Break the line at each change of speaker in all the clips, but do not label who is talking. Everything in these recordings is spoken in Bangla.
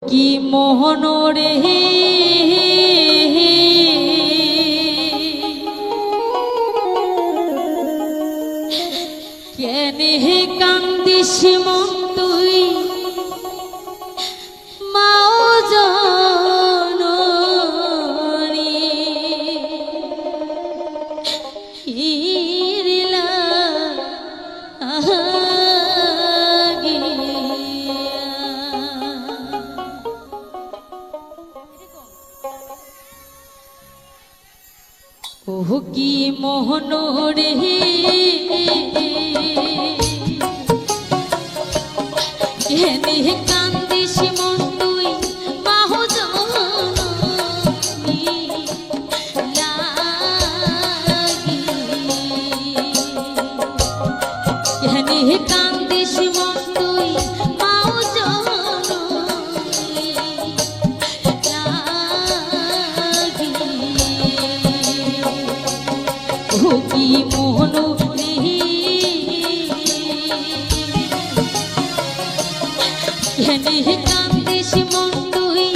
কি মোহন রে কেনে হে কান্দিস মন তুই মাও জননী হিরিলা ওহ কি মোহন রে কেনে কান্দিস মন তুই মাহো জননী লাগি কেনে কান্দিস মন তুই মাও জননী লাগি ও কি মোহন রে কেনে কান্দিস মন তুই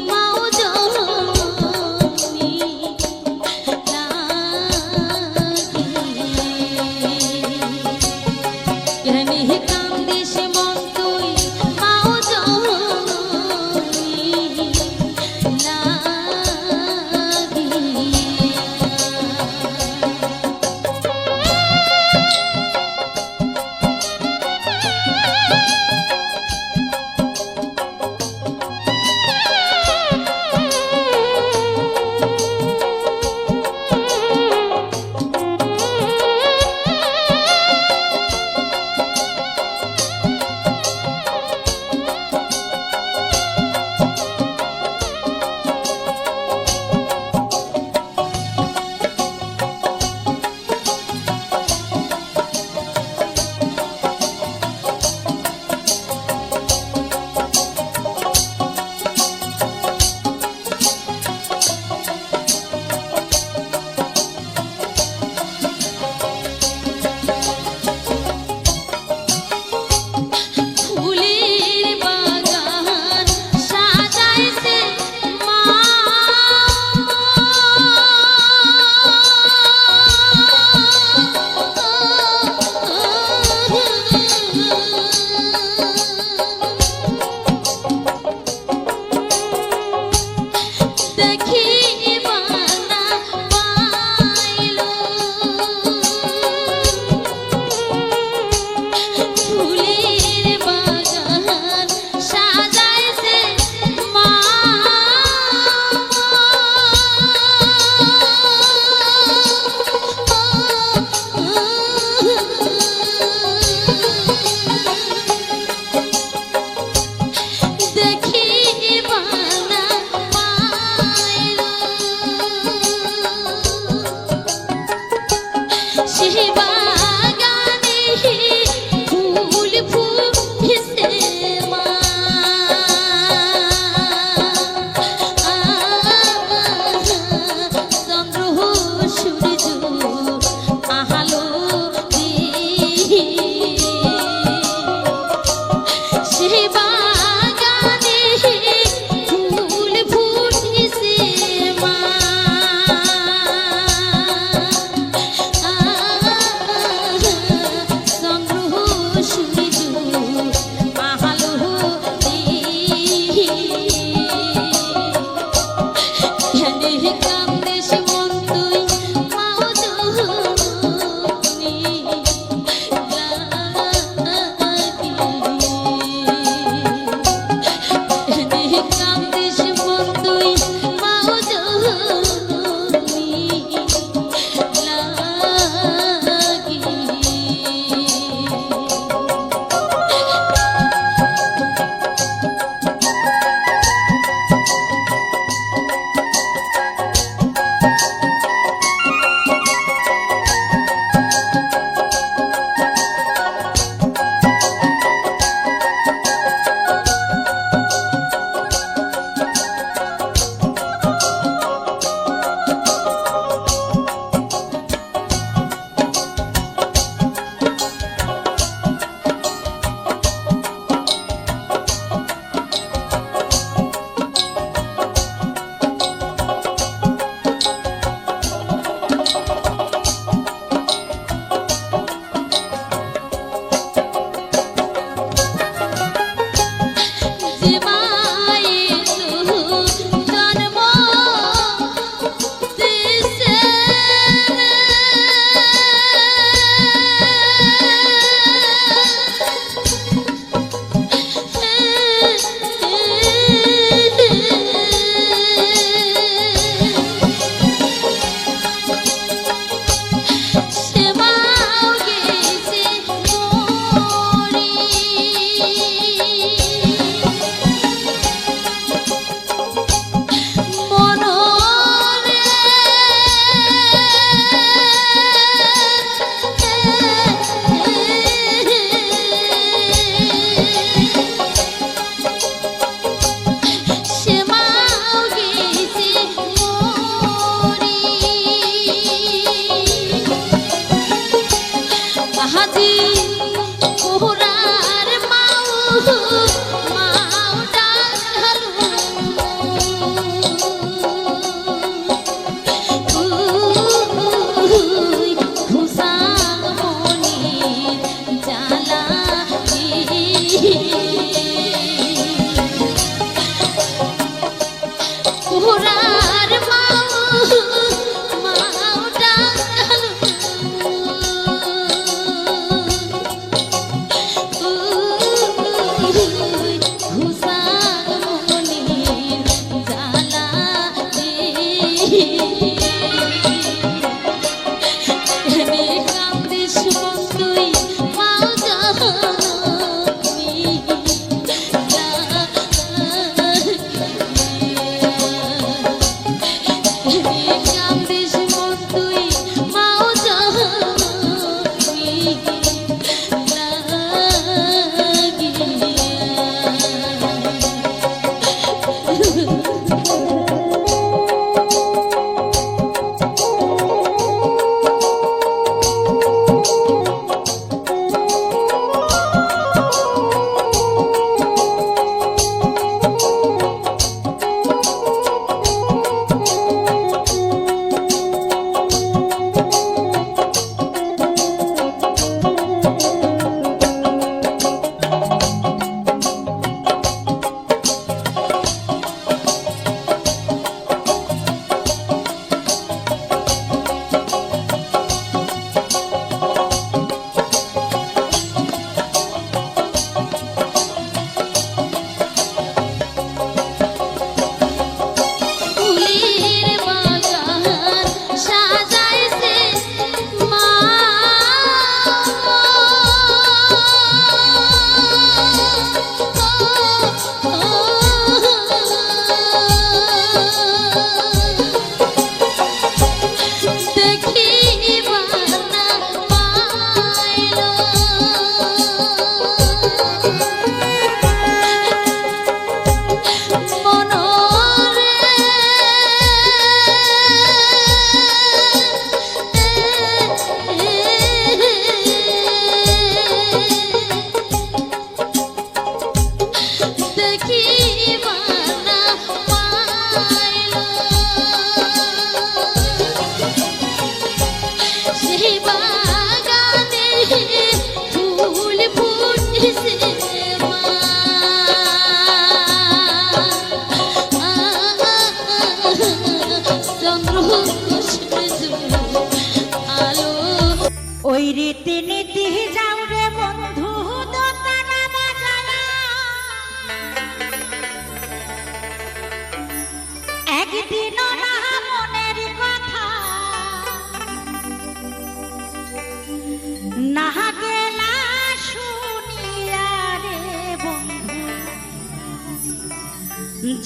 মাও জননী লাগি কেনে কান্দিস মন তুই মাও জননী লাগি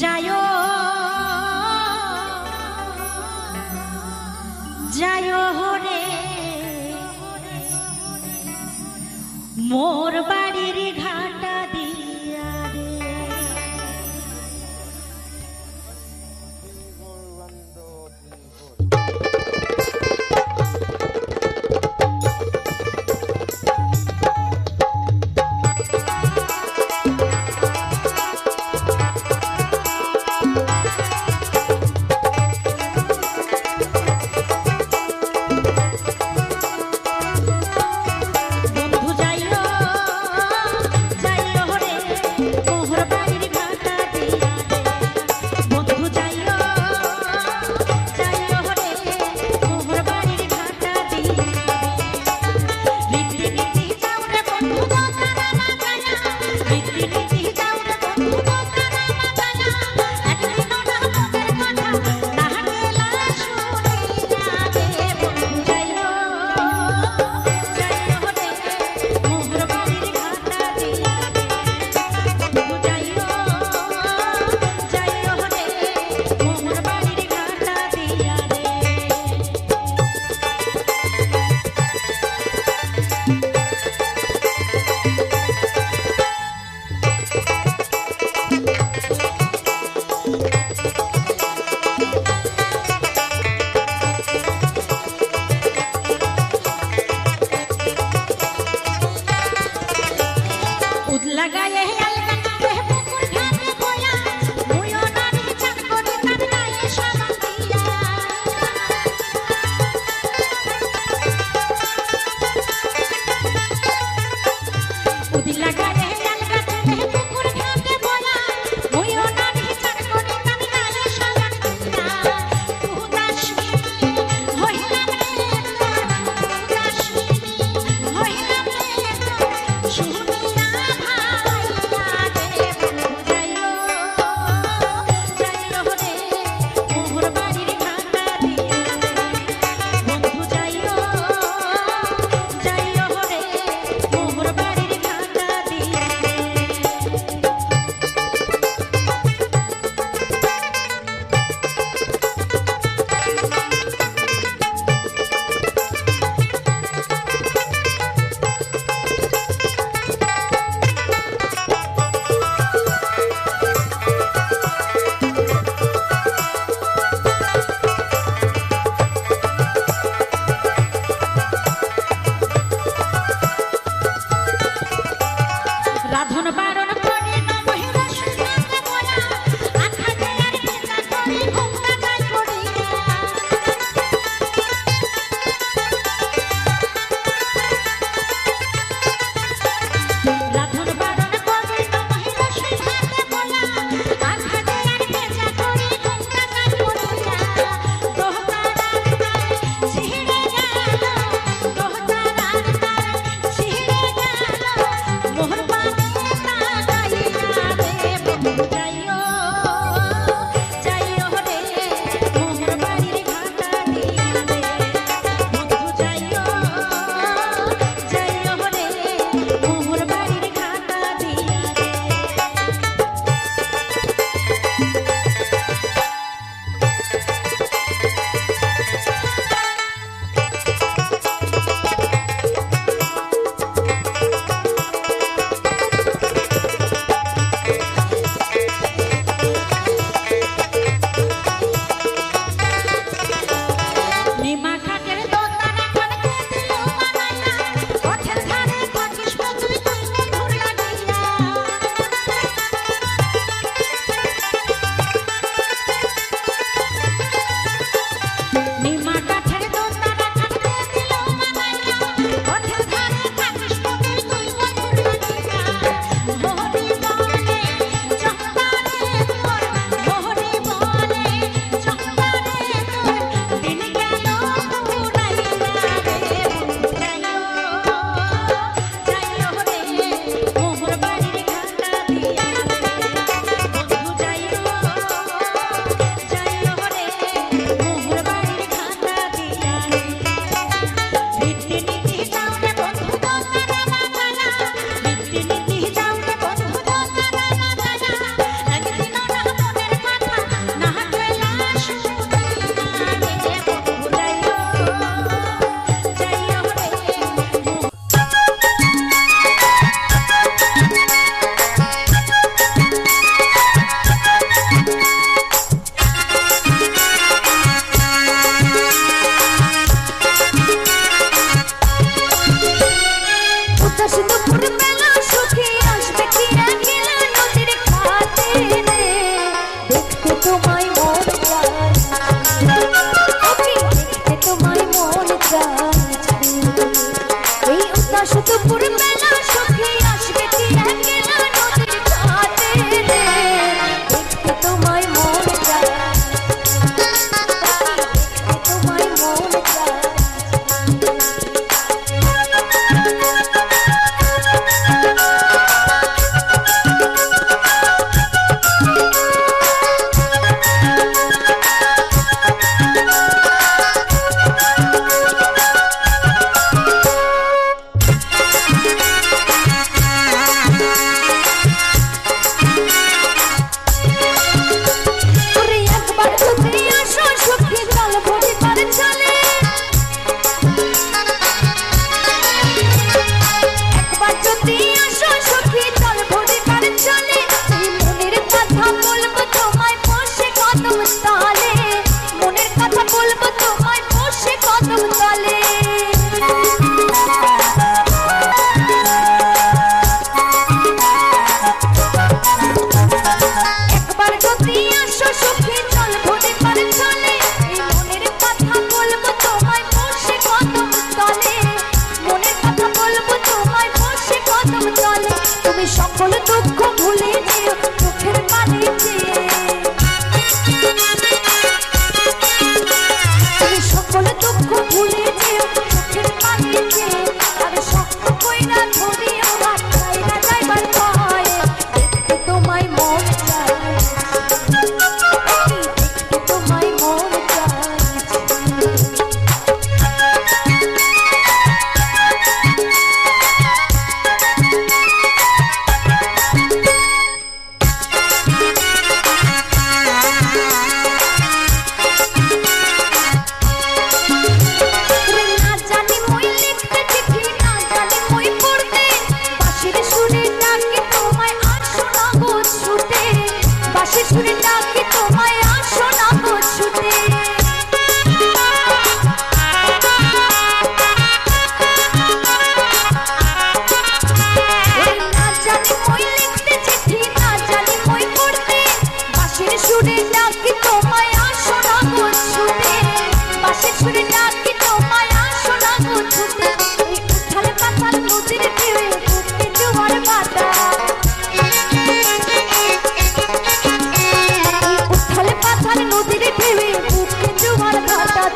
যায়ো যায়ো রে মোর বাড়ির ঘাটা দিয়া রে। বন্ধু যাইও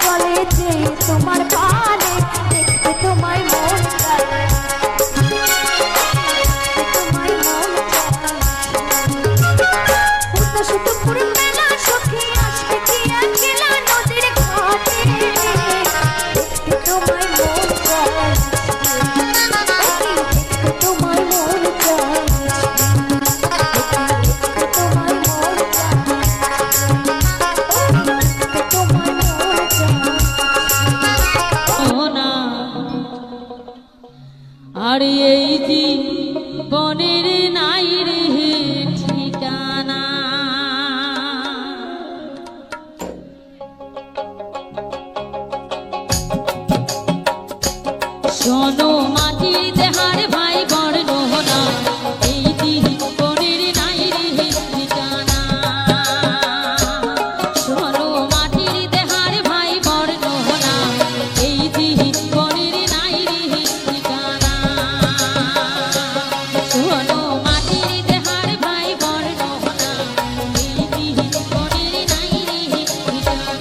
জলে যে তোমার পানে দেখতে তোমায় মন চায়, তোমায় মন চায়। শুধু পুরো মেলা সখী আসবে কি একলা নদীর ঘাটে দেখতে তোমায় মন চায়, দেখতে তোমায় মন চায়, দেখতে তোমায় মন
আর এই জীবনের নাই রে ঠিকানা, শোনো মাটির দেহার ভাই বর্ণনা, এই জীবনের নাই রে ঠিকানা, শোনো মাটির দেহার ভাই বর্ণনা, এই জীবনের নাই রে ঠিকানা, শোনো মাটির দেহার ভাই বর্ণনা, এই জীবনের নাই রে ঠিকানা।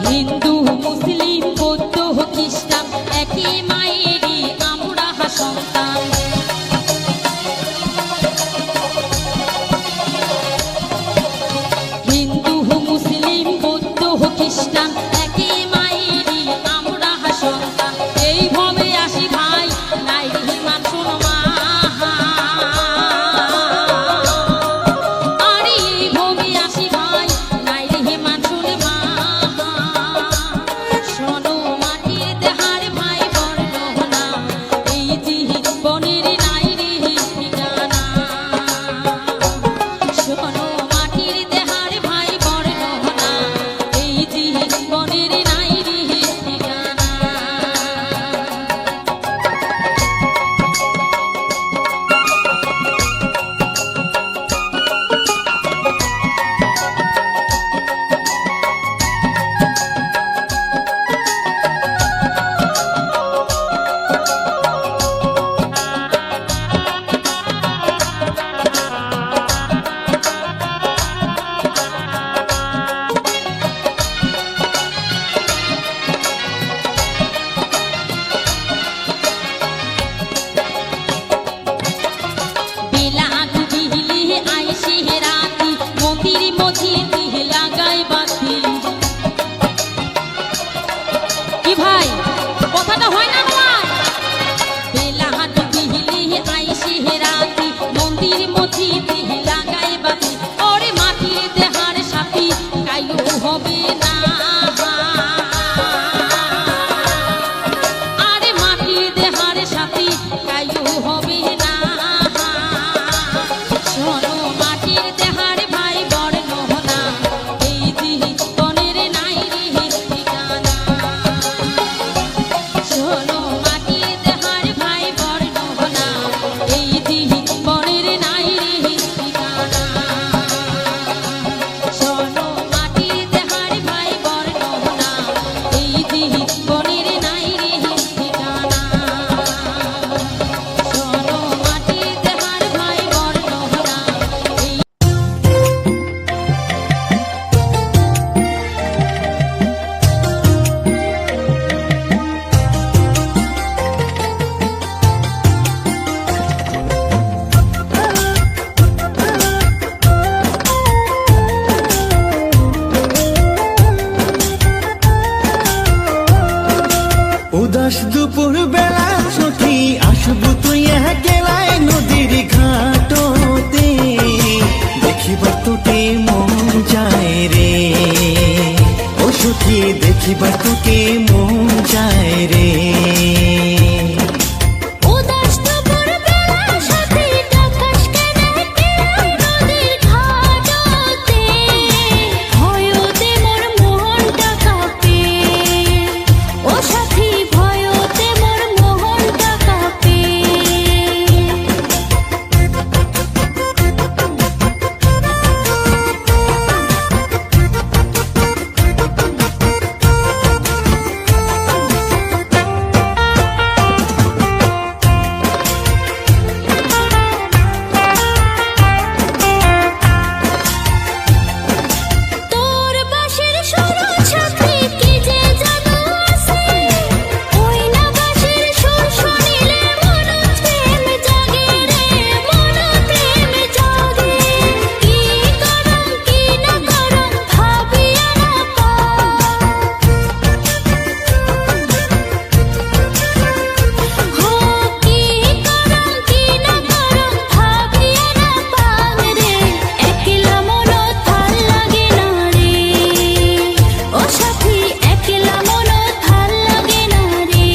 হিন্দু মুসলিম বৌদ্ধ খ্রিস্টান একই মায়েরই আমরা সন্তান, হিন্দু মুসলিম বৌদ্ধ খ্রিস্টান একই মায়েরই আমরা সন্তান, এইভাবে আসি ভাই নাই রে মান শোনো মা, আরে এইভাবে আসি ভাই নাই রে মান শোনে মা, শোনো মাটির দেহার ভাই বর্ণনা, এই জীবনের নাই রে ঠিকানা, শোনো মাটির দেহার ভাই বর্ণনা, এই জীবনের নাই রে ঠিকানা। হবে না, শোনো মাটি
দেখিবার তোকে মন যায় রে।
উদাস দুপুর বেলা সাথী ডাকাস কেন নদীর ঘাটতে, ভয়তে মোর মনটা কাঁপে, ও সাথী ভয়তে মোর মনটা কাঁপে। তোর বাঁশির সুর সাথী কি যে জাদু আছে, ওই না বাঁশির সুর শুনিলে মন প্রেম জাগে রে, মন প্রেম জাগে। কি করম কি না করম ভাবিয়া না হো কি করম কি না করম ভাবিয়া না পাং রে, একলা মন ভাল লাগে না রে, ও সাথী একলা মন ভাল লাগে না রে।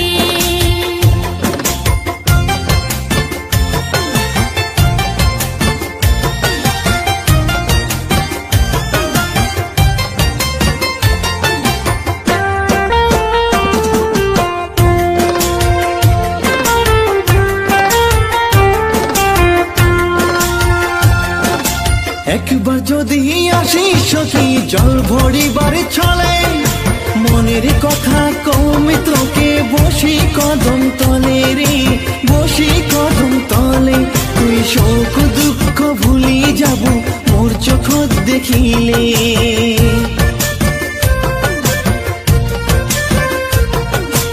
একবার যদি আসি সখী জল ভরিবার ছলে, মনের কথা কও মিত্রকে বসি কদম তলে রে, বসি কদম তলে। তুই শোক দুঃখ ভুলি যাব মোর চোখ দেখিলে,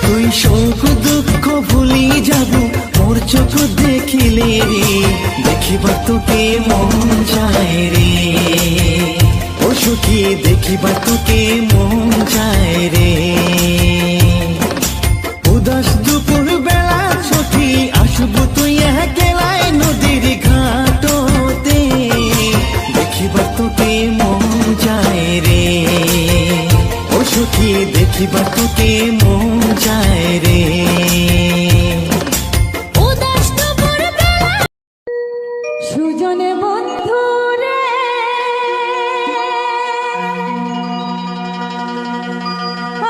তুই শোক দুঃখ ভুলি যাব মোর চোখ দেখিলে রে। দেখিবার তোকে মন যায় রে, ও সখী দেখিবার তোকে মন যায় রে। উদাস দুপুর বেলা সখী আসবো তুই একলায় নদীর ঘাটতে, দেখিবার তোকে মন যায় রে, ও সখী দেখিবার তোকে মন যায় রে।
উদাস দুপুর বেলা সুজনে বন্ধু রে,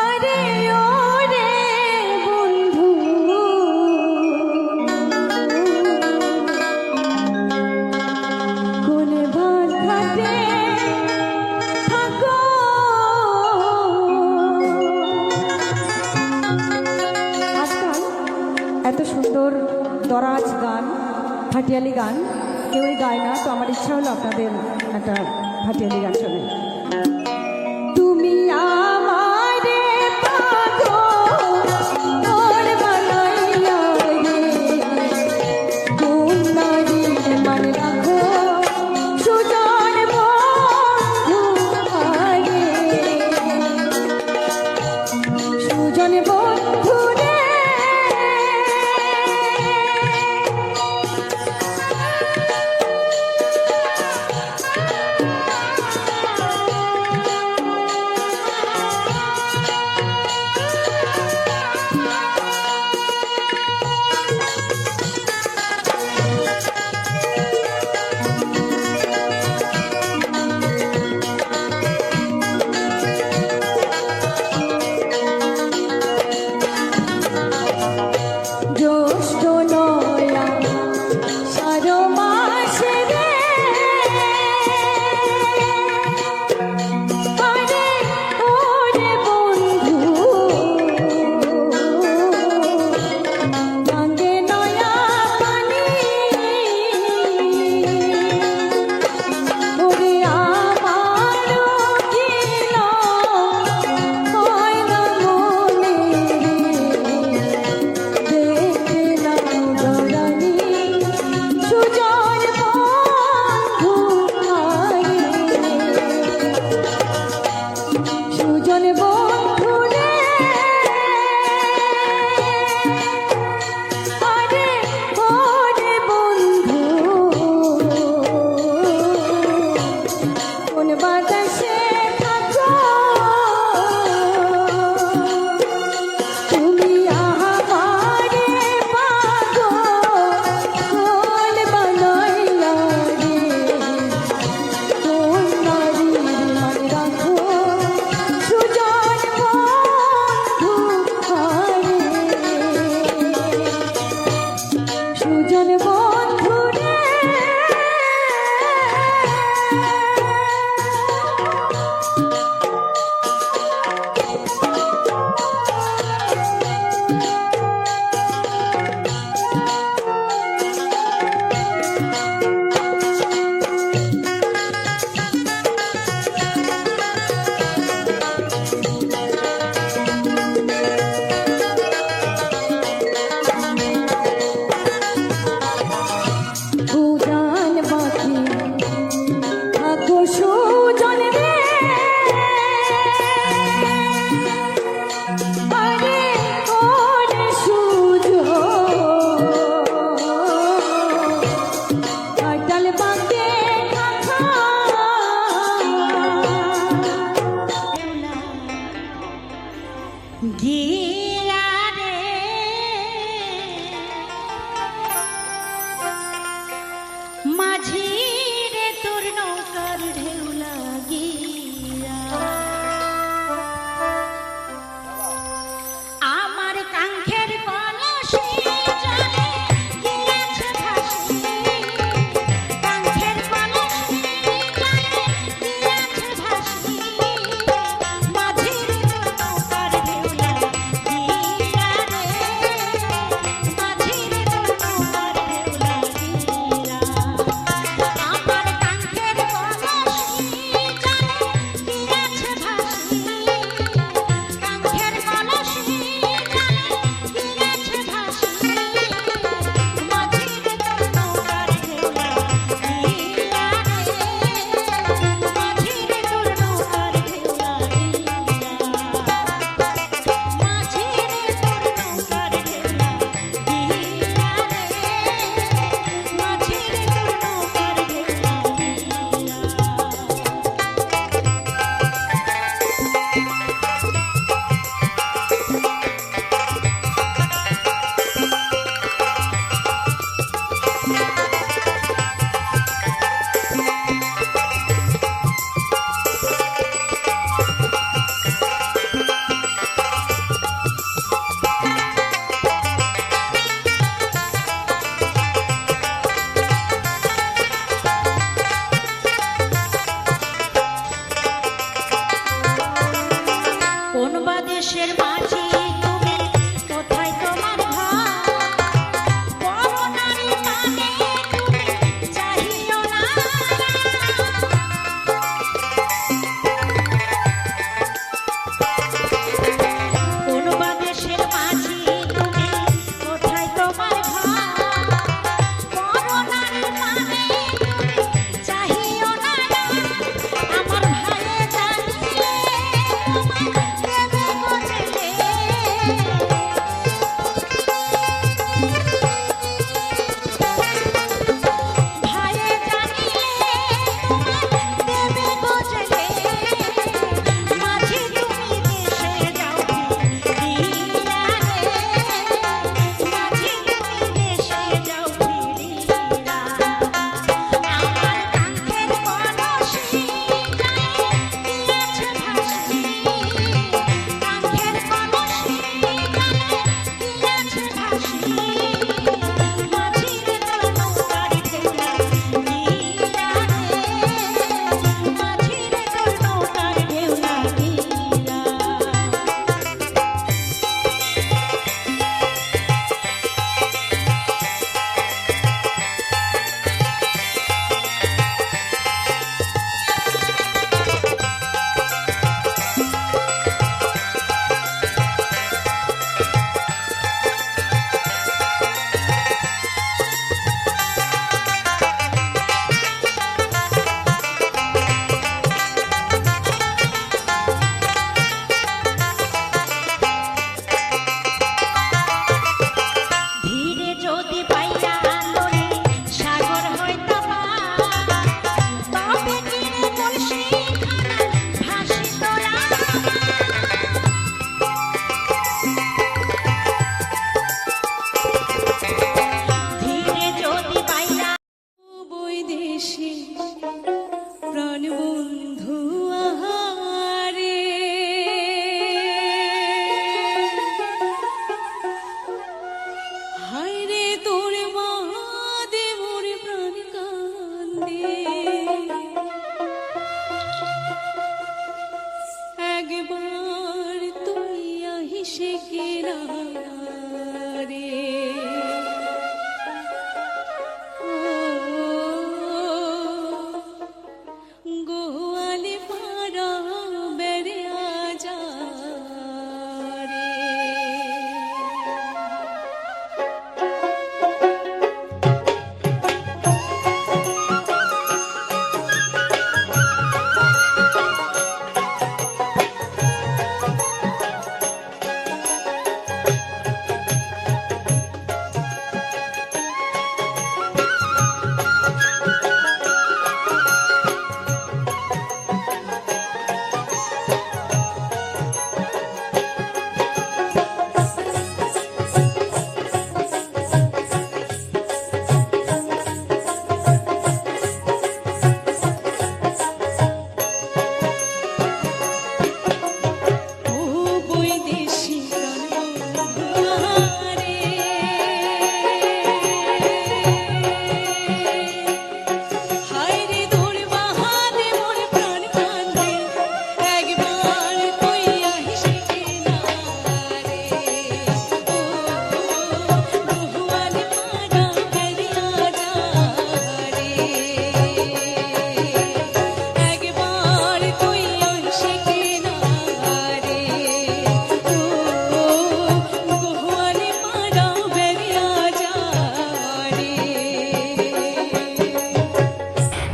আরে ও রে বন্ধু, কোন ভান ঘাটে থাকো। আজকাল এত সুন্দর দরাজ গান, ভাটিয়ালি গান কেউই গায় না, তো আমার ইচ্ছা হলো আপনাদের একটা ভাটিয়ালি গান শোনে। তুমি আমারে পাগল বানাইয়া রে, কোন নারীর মান রাখো সুজন বন্ধু আরে, সুজন বন্ধু রে।
সুজন বন্ধু রে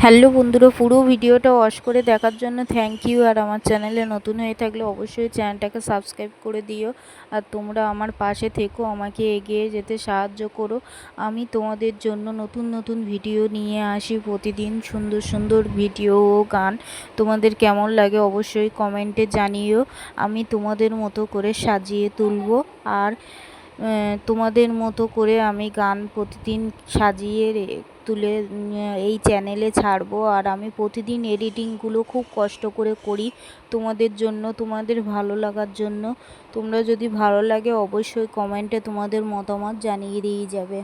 হ্যালো বন্ধুরা, পুরো ভিডিওটা ওয়াচ করে দেখার জন্য থ্যাংক ইউ। আর আমার চ্যানেলে নতুন হয়ে থাকলে অবশ্যই চ্যানেলটাকে সাবস্ক্রাইব করে দিও। আর তোমরা আমার পাশে থেকো, আমাকে এগিয়ে যেতে সাহায্য করো। আমি তোমাদের জন্য নতুন নতুন ভিডিও নিয়ে আসি প্রতিদিন, সুন্দর সুন্দর ভিডিও ও গান। তোমাদের কেমন লাগে অবশ্যই কমেন্টে জানিও। আমি তোমাদের মতো করে সাজিয়ে তুলবো। আর তোমাদের মতো করে আমি গান প্রতিদিন সাজিয়ে তুলে এই চ্যানেলে ছাড়বো। আর আমি প্রতিদিন এডিটিংগুলো খুব কষ্ট করে করি তোমাদের জন্য, তোমাদের ভালো লাগার জন্য। তোমরা যদি ভালো লাগে অবশ্যই কমেন্টে তোমাদের মতামত জানিয়ে দিয়ে যাবে।